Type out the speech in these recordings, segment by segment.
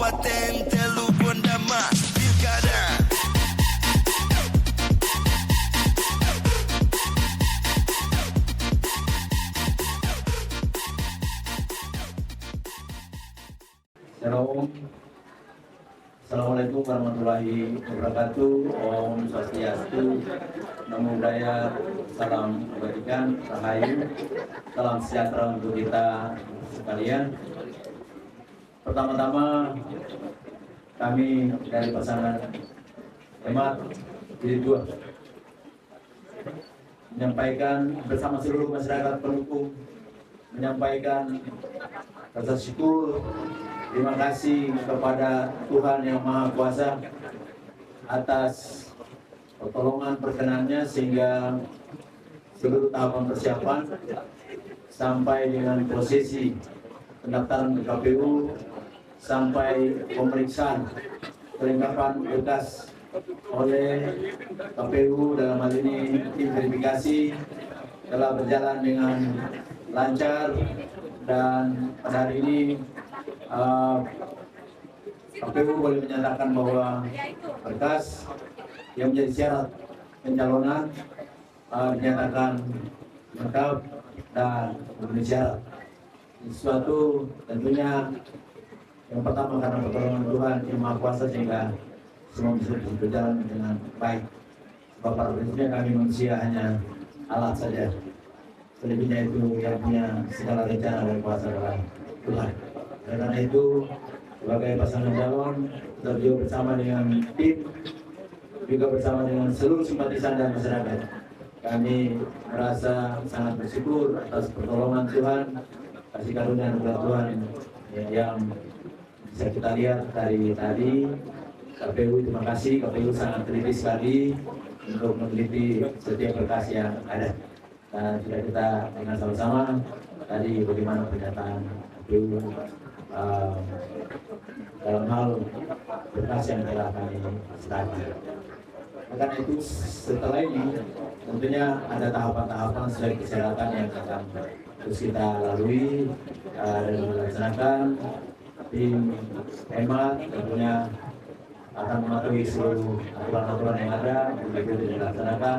Kabupaten Telu Pondama Pilkada. Shalom. Assalamualaikum warahmatullahi wabarakatuh. Om Swastiastu, Namo Buddhaya, salam kebajikan, rahayu, salam sejahtera untuk kita sekalian. Pertama-tama kami dari pasangan Hemat Jilid 2 menyampaikan bersama seluruh masyarakat pendukung, menyampaikan rasa syukur. Terima kasih kepada Tuhan Yang Maha Kuasa atas pertolongan perkenannya sehingga seluruh tahapan persiapan sampai dengan prosesi pendaftaran ke KPU sampai pemeriksaan kelengkapan berkas oleh KPU dalam hal ini tim verifikasi telah berjalan dengan lancar dan pada hari ini KPU boleh menyatakan bahwa berkas yang menjadi syarat pencalonan dinyatakan lengkap dan memenuhi syarat. Sesuatu tentunya yang pertama karena pertolongan Tuhan Yang Maha Kuasa sehingga semua bisa berjalan dengan baik. Sebab pada prinsipnya kami manusia hanya alat saja. Selebihnya itu yang punya segala rencana dan kuasa adalah Tuhan. Karena itu sebagai pasangan calon beliau bersama dengan tim juga bersama dengan seluruh simpatisan dan masyarakat, kami merasa sangat bersyukur atas pertolongan Tuhan, kasih karunia dan Tuhan yang bisa kita lihat dari tadi. KPU terima kasih, KPU sangat teliti sekali untuk meneliti setiap berkas yang ada dan sudah kita dengar sama-sama tadi bagaimana pernyataan KPU dalam hal berkas yang telah kami serahkan. Karena itu setelah ini tentunya ada tahapan-tahapan sesuai persyaratan yang akan terus kita lalui dan dilaksanakan. Tim Hemat tentunya akan mematuhi seluruh aturan-aturan yang ada untuk itu dilaksanakan.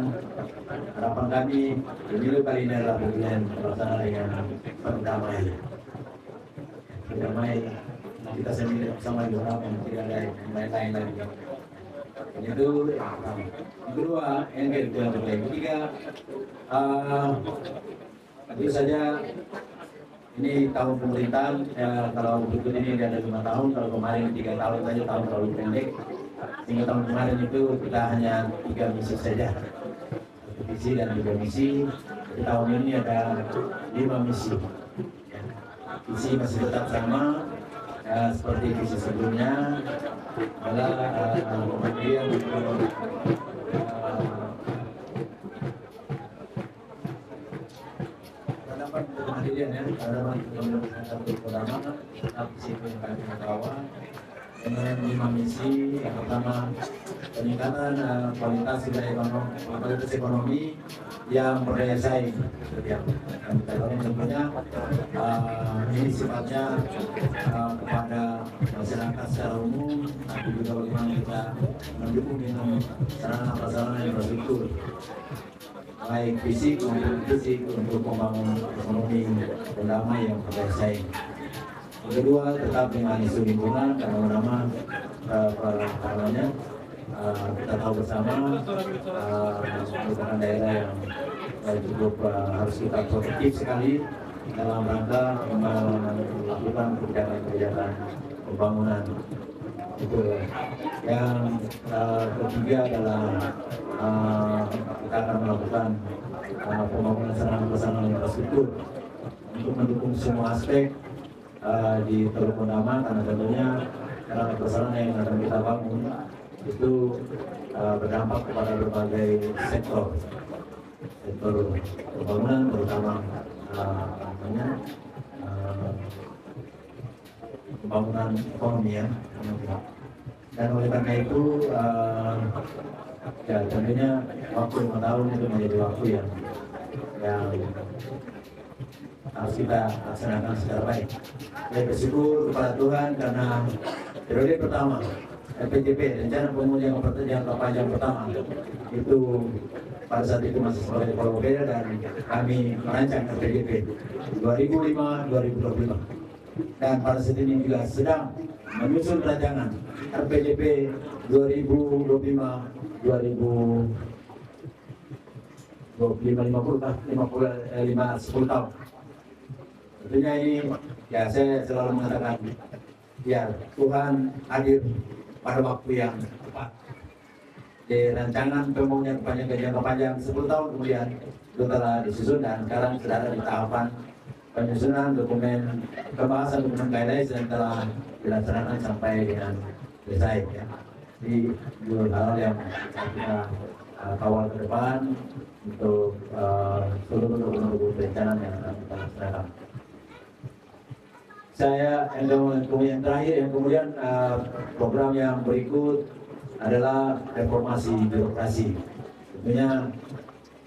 Harapan kami pemilu kali ini adalah pemilihan terlaksana dengan berdamai. Berdamai, kita sendiri bersama di orang yang tidak ada yang lain lagi. Itu yang pertama. Yang kedua, yang ketiga, tentu saja ini tahun pemerintahan. Kalau berikut ini ada 5 tahun, kalau kemarin 3 tahun saja, tahun terlalu pendek. Hingga tahun kemarin itu kita hanya 3 misi saja, visi dan 3 misi. Di tahun ini ada 5 misi. Visi masih tetap sama seperti visi sebelumnya, adalah kemudian terdapat kemandirian ya, terdapat pertama tetap visi yang kami bawa dengan 5 misi. Yang pertama peningkatan kualitas ekonomi yang berdaya saing. Tentunya ini sifatnya kepada masyarakat secara umum, tapi juga bagaimana kita mendukung dengan sarana-prasarana infrastruktur baik fisik maupun fisik untuk membangun ekonomi dan damai yang berdaya saing. Yang kedua, tetap dengan isu lingkungan karena karenanya kita tahu bersama merupakan daerah yang cukup harus kita protektif sekali dalam rangka melakukan kebijakan pembangunan. Itu yang ketiga adalah kita akan melakukan pembangunan sarana-prasarana infrastruktur untuk mendukung semua aspek di Teluk Pondama, karena tentunya sarana-prasarana yang akan kita bangun itu berdampak kepada berbagai sektor pembangunan, terutama pembangunan ekonomi ya. Dan oleh karena itu ya tentunya waktu 5 tahun itu menjadi waktu yang harus kita laksanakan secara baik. Saya bersyukur kepada Tuhan karena periode pertama RPJP, rencana pemulihan jangka panjang pertama, itu pada saat itu masih sebagai kepala beda dan kami merancang RPJP 2005-2025. Dan pada saat ini juga sedang menyusun rancangan RPJP 10 tahun. Tentunya ini ya saya selalu mengatakan ya Tuhan hadir pada waktu yang tepat. Di rancangan pembangunan jangka panjang 10 tahun kemudian itu telah disusun dan sekarang sudah ada di tahapan penyusunan dokumen pembahasan dokumen guidelines dan telah dilaksanakan sampai dengan selesai ya. Jadi dua hal yang kita kawal ke depan untuk seluruh dokumen perencanaan yang akan kita laksanakan. Saya yang terakhir yang kemudian program yang berikut adalah reformasi birokrasi. Tentunya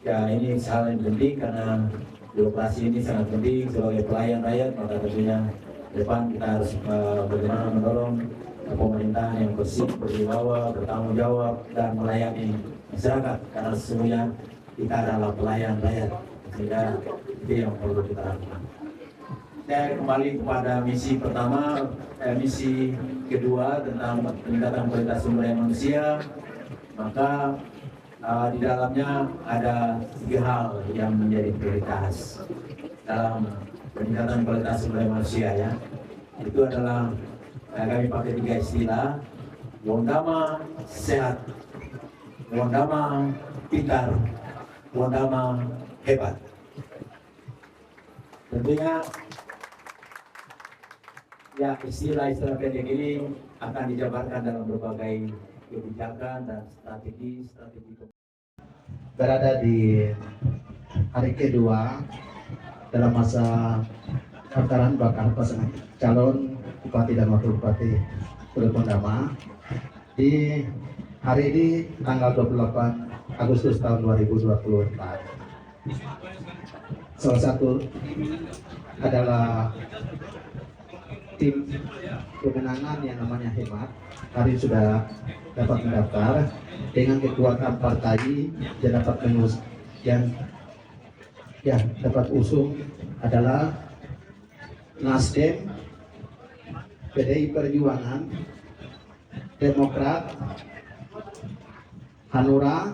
ya ini hal yang penting karena birokrasi ini sangat penting sebagai pelayan rakyat, maka tentunya depan kita harus bagaimana mendorong pemerintahan yang bersih, berwibawa, bertanggung jawab dan melayani masyarakat karena sesungguhnya kita adalah pelayan rakyat, sehingga itu yang perlu kita lakukan. Saya kembali kepada misi pertama, misi kedua tentang peningkatan kualitas sumber daya manusia, maka di dalamnya ada 3 hal yang menjadi prioritas dalam peningkatan kualitas sumber daya manusia ya. Itu adalah kami pakai 3 istilah: Wondama sehat, Wondama pintar, Wondama hebat. Tentunya ya istilah-istilah pendek ini akan dijabarkan dalam berbagai kebijakan dan strategi. Berada di hari kedua dalam masa pendaftaran bakal pasangan calon bupati dan wakil bupati Teluk Wondama. Di hari ini tanggal 28 Agustus tahun 2024. Salah satu adalah tim pemenangan yang namanya Hemat. Hari sudah dapat mendaftar dengan kekuatan partai yang dapat mengusung, yang dapat usung adalah Nasdem, PDI Perjuangan, Demokrat, Hanura,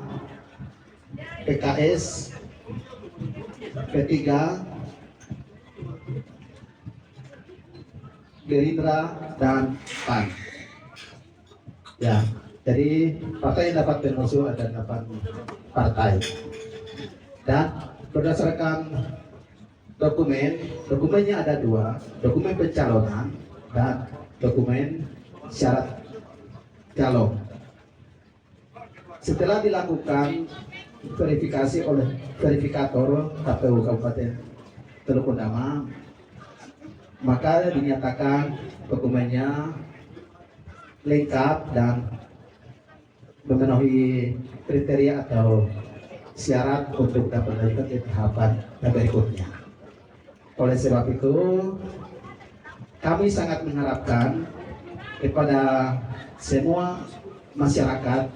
PKS, P3, Gerindra, dan PAN. Ya, jadi partai yang dapat mengusung ada 8 partai. Dan berdasarkan dokumennya ada 2, dokumen pencalonan dan dokumen syarat calon. Setelah dilakukan verifikasi oleh verifikator KPU Kabupaten Teluk Wondama, maka dinyatakan dokumennya lengkap dan memenuhi kriteria atau syarat untuk dapat melanjutkan ke tahapan berikutnya. Oleh sebab itu, kami sangat mengharapkan kepada semua masyarakat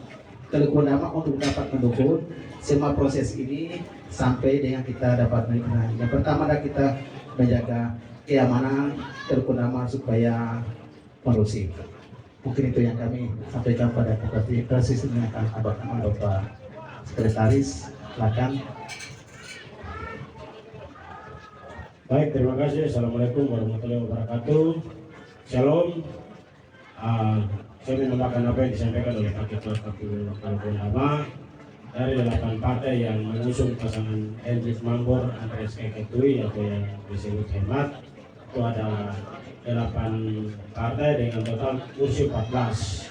Teluk Wondama untuk dapat mendukung semua proses ini sampai dengan kita dapat menikmati. Yang pertama adalah kita menjaga keamanan Teluk Wondama supaya kondusif. Mungkin itu yang kami sampaikan pada presiden yang akan abang Bapak Sekretaris. Silakan. Baik, terima kasih. Assalamualaikum warahmatullahi wabarakatuh. Shalom. Saya menambahkan apa yang disampaikan oleh Pak Ketua KPU Teluk Wondama dari 8 partai yang mengusung pasangan Hendrik Mambor, Andreas Keketui atau yang disebut Hemat. Itu ada 8 partai dengan total kursi 14.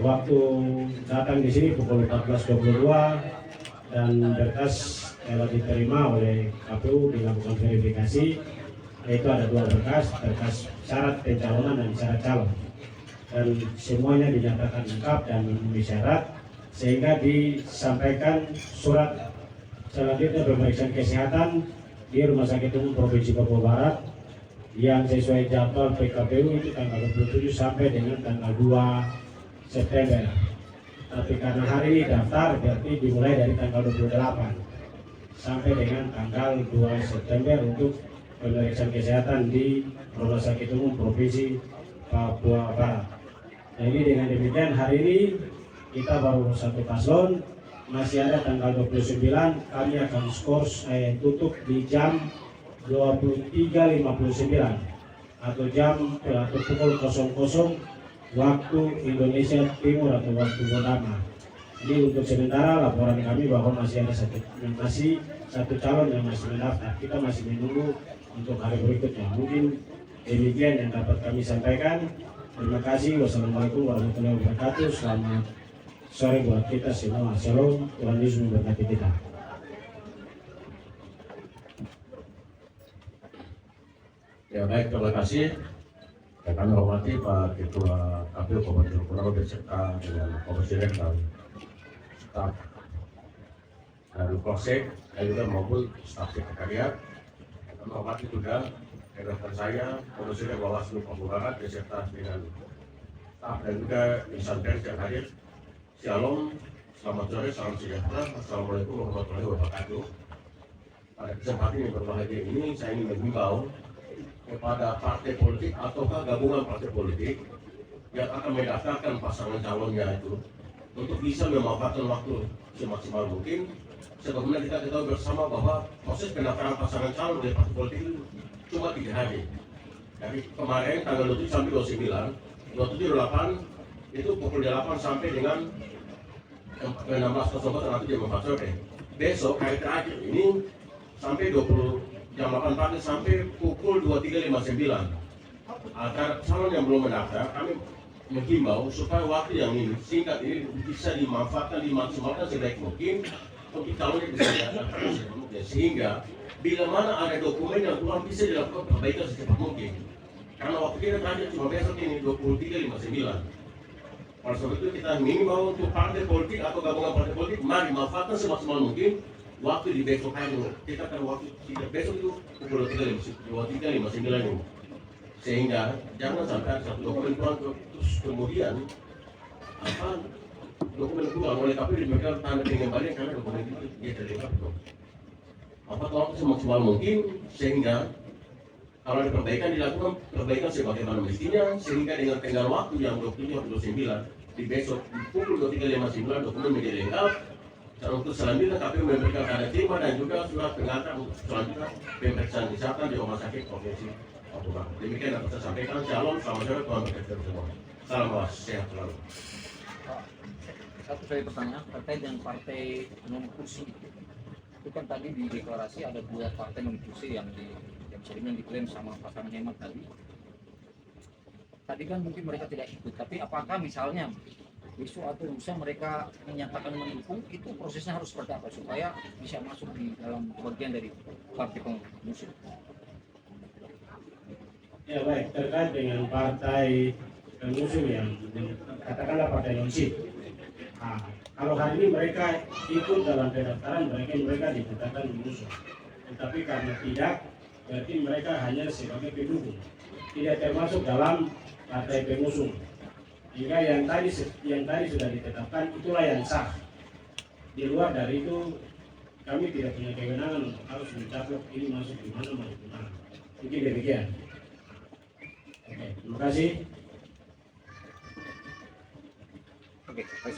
Waktu datang di sini pukul 14.22 dan berkas telah diterima oleh KPU dilakukan verifikasi, yaitu ada 2 berkas syarat pencalonan dan syarat calon, dan semuanya dinyatakan lengkap dan memenuhi syarat, sehingga disampaikan surat selanjutnya pemeriksaan kesehatan di Rumah Sakit Umum Provinsi Papua Barat yang sesuai jadwal PKPU itu tanggal 27 sampai dengan tanggal 2 September. Tapi karena hari ini daftar berarti dimulai dari tanggal 28 sampai dengan tanggal 2 September untuk pemeriksaan kesehatan di Rumah Sakit Umum Provinsi Papua Barat. Jadi dengan demikian hari ini kita baru satu paslon, masih ada tanggal 29, kami akan skor tutup di jam 23.59 atau pukul 00 waktu Indonesia Timur atau waktu Bodama. Jadi untuk sementara laporan kami bahwa masih ada satu calon yang masih mendaftar. Kita masih menunggu untuk hari berikutnya. Mungkin demikian yang dapat kami sampaikan. Terima kasih. Wassalamualaikum warahmatullahi wabarakatuh. Selamat sore buat kita semua. Shalom. Tuhan Yesus memberkati kita. Ya baik, terima kasih. Yang kami hormati Pak Ketua KPU Kabupaten Pulau beserta dengan Komisioner dan staf dari Polsek dan juga maupun staf sekretariat. Kami hormati juga rekan saya, Komisioner Bawaslu Papua Barat beserta dengan staf dan juga insan pers yang hadir. Shalom, selamat sore, salam sejahtera. Assalamualaikum warahmatullahi wabarakatuh. Pada kesempatan yang berbahagia ini saya ingin menghimbau kepada partai politik ataukah gabungan partai politik yang akan mendaftarkan pasangan calonnya itu untuk bisa memanfaatkan waktu semaksimal mungkin. Sebagaimana kita ketahui bersama bahwa proses pendaftaran pasangan calon dari partai politik itu cuma 3 hari. Dari kemarin tanggal 27 sampai 29, 27 8 itu pukul 8 sampai dengan 16.00 nanti jam 4 sore. Besok hari terakhir ini sampai 20 jam 8 pagi sampai pukul 23.59. Agar calon yang belum mendaftar, kami menghimbau supaya waktu yang ini singkat ini bisa dimanfaatkan, dimaksimalkan sebaik mungkin untuk calonnya bisa didaftarkan secepat mungkin. Sehingga bila mana ada dokumen yang kurang bisa dilakukan perbaikan secepat mungkin. Karena waktu kita terakhir cuma besok ini 23.59. Oleh sebab itu kita menghimbau untuk partai politik atau gabungan partai politik, mari manfaatkan semaksimal mungkin waktu di besok hari. Kita akan waktu tidak besok itu pukul 23.59 ini. Sehingga jangan sampai ada satu dokumen kurang terus kemudian dokumen kurang oleh KPU diberikan tanda pengembalian karena dokumen itu dia terlengkap. Waktu semaksimal mungkin sehingga kalau ada perbaikan dilakukan perbaikan sebagaimana mestinya, sehingga dengan tenggang waktu yang 27-29 di besok di pukul 23.59 dokumen menjadi lengkap. Dan untuk selanjutnya KPU memberikan tanda terima dan juga surat pengantar untuk selanjutnya pemeriksaan kesehatan di Rumah Sakit Provinsi Papua Barat. Demikian yang saya sampaikan. Shalom, selamat sore, Tuhan berkati semua. Salam sehat selalu. Satu saya pertanyaan terkait dengan partai non kursi. Itu kan tadi di deklarasi ada 2 partai non kursi yang sering diklaim sama pasangan Hemat tadi. Tadi kan mungkin mereka tidak ikut, tapi apakah misalnya besok atau lusa mereka menyatakan mendukung, itu prosesnya harus seperti apa supaya bisa masuk di dalam bagian dari partai pengusung? Ya baik, terkait dengan partai pengusung yang katakanlah partai non-sip. Nah, kalau hari ini mereka ikut dalam pendaftaran, mereka dinyatakan mengusung. Tetapi karena tidak, berarti mereka hanya sebagai pendukung, tidak termasuk dalam partai pengusung. Jika yang tadi sudah ditetapkan itulah yang sah. Di luar dari itu kami tidak punya kewenangan untuk harus mencaplok ini masuk di mana. Mungkin demikian. Oke, terima kasih. Oke, baik.